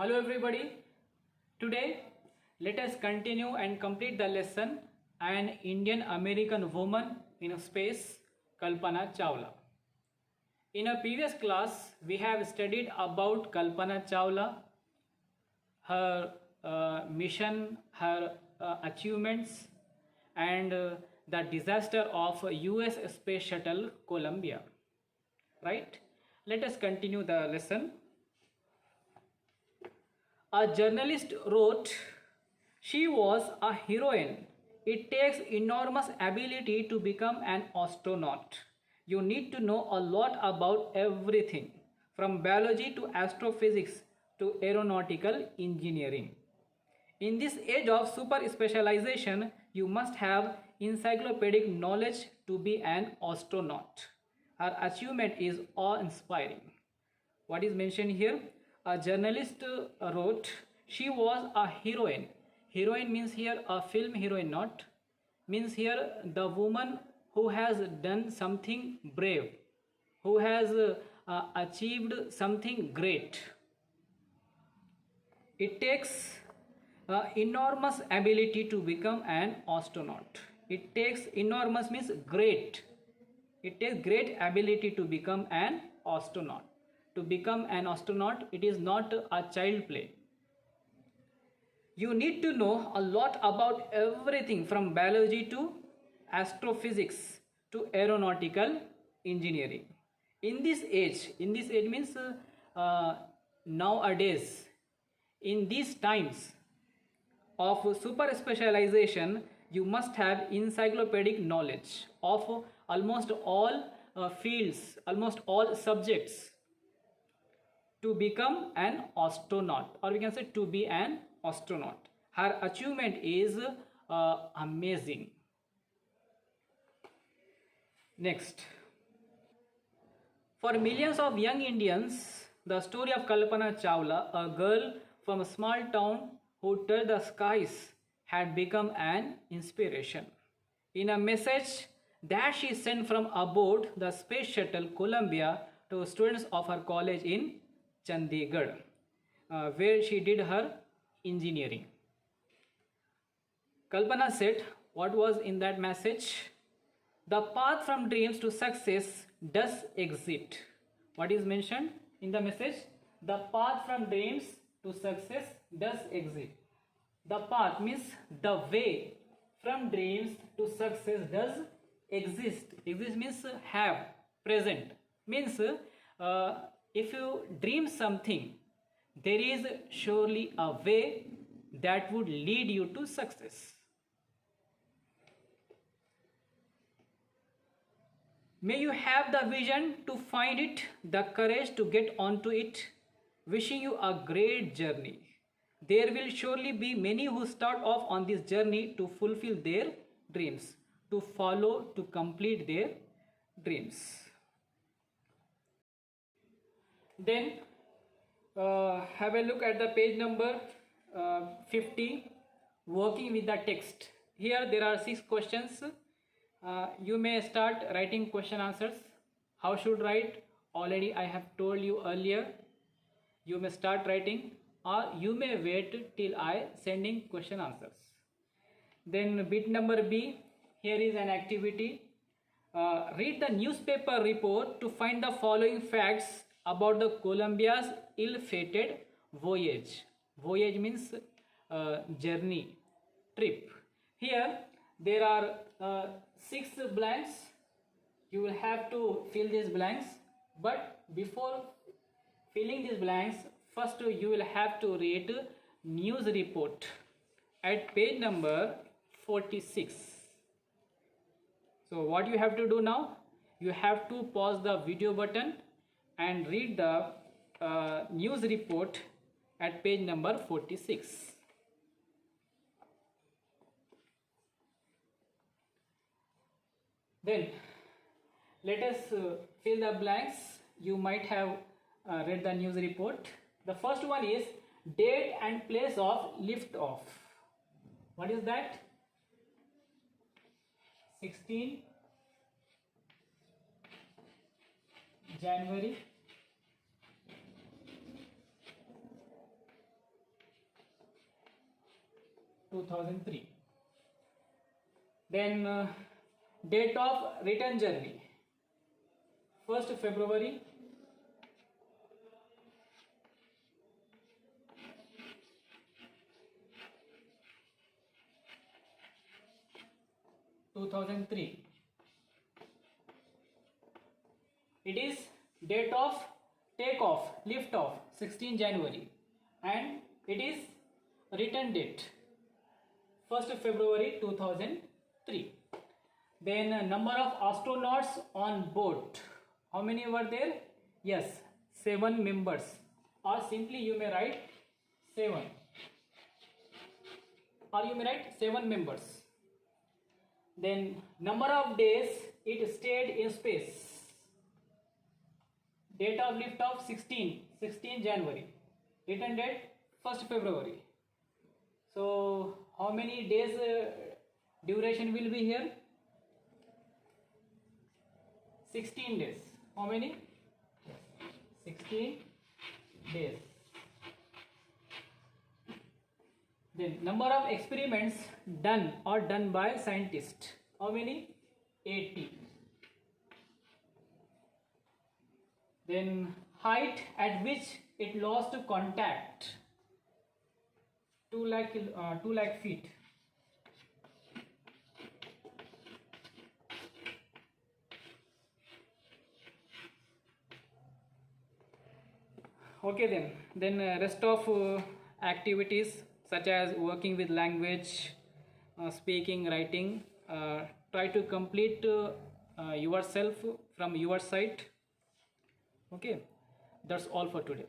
Hello everybody. Today let us continue and complete the lesson An Indian American Woman in Space, Kalpana Chawla. In a previous class we have studied about Kalpana Chawla, her mission, her achievements, and the disaster of US Space Shuttle Columbia. Right? Let us continue the lesson. A journalist wrote, "She was a heroine. It takes enormous ability to become an astronaut. You need to know a lot about everything, from biology to astrophysics to aeronautical engineering. In this age of super specialization, you must have encyclopedic knowledge to be an astronaut." Her achievement is awe-inspiring. What is mentioned here? A journalist wrote, she was a heroine. Heroine means here a film heroine, not means here the woman who has done something brave, who has achieved something great. It takes enormous ability to become an astronaut. It takes enormous means great. It takes great ability to become an astronaut. To become an astronaut, it is not a child play. You need to know a lot about everything from biology to astrophysics to aeronautical engineering. In this age means nowadays, in these times of super specialization, you must have encyclopedic knowledge of almost all fields, almost all subjects to become an astronaut, or we can say to be an astronaut. Her achievement is amazing. Next, for millions of young Indians, the story of Kalpana Chawla, a girl from a small town who touched the skies, had become an inspiration. In a message that she sent from aboard the space shuttle Columbia to students of her college in Chandigarh, where she did her engineering. Kalpana said, what was in that message? The path from dreams to success does exist. What is mentioned in the message? The path from dreams to success does exist. The path means the way from dreams to success does exist. Exist means have, present. Means if you dream something, there is surely a way that would lead you to success. May you have the vision to find it, the courage to get onto it. Wishing you a great journey. There will surely be many who start off on this journey to fulfill their dreams, to follow, to complete their dreams. Then have a look at the page number 50, working with the text. Here there are 6 questions. You may start writing question answers. How should write? Already I have told you earlier. You may start writing, or you may wait till I sending question answers. Then bit number B, here is an activity. Read the newspaper report to find the following facts about the Columbia's ill-fated voyage. Voyage means journey, trip. Here there are 6 blanks. You will have to fill these blanks, but before filling these blanks, first you will have to read news report at page number 46. So what you have to do now? You have to pause the video button and read the news report at page number 46. Then let us fill the blanks. You might have read the news report. The first one is date and place of lift off. What is that? 16 January 2003. Then date of return journey, 1st February 2003. It is date of takeoff, lift off, 16 January, and it is return date, 1st February 2003. Then number of astronauts on board. How many were there? Yes, 7 members, or simply you may write 7, or you may write 7 members. Then number of days it stayed in space. Date of lift off 16 January. Return date 1st February. So how many days duration will be here? 16 days. How many? 16 days. Then number of experiments done or done by scientists. How many? 80. Then height at which it lost contact, 2 lakh feet. Okay, then rest of activities such as working with language, speaking, writing, try to complete yourself from your side. Okay, that's all for today.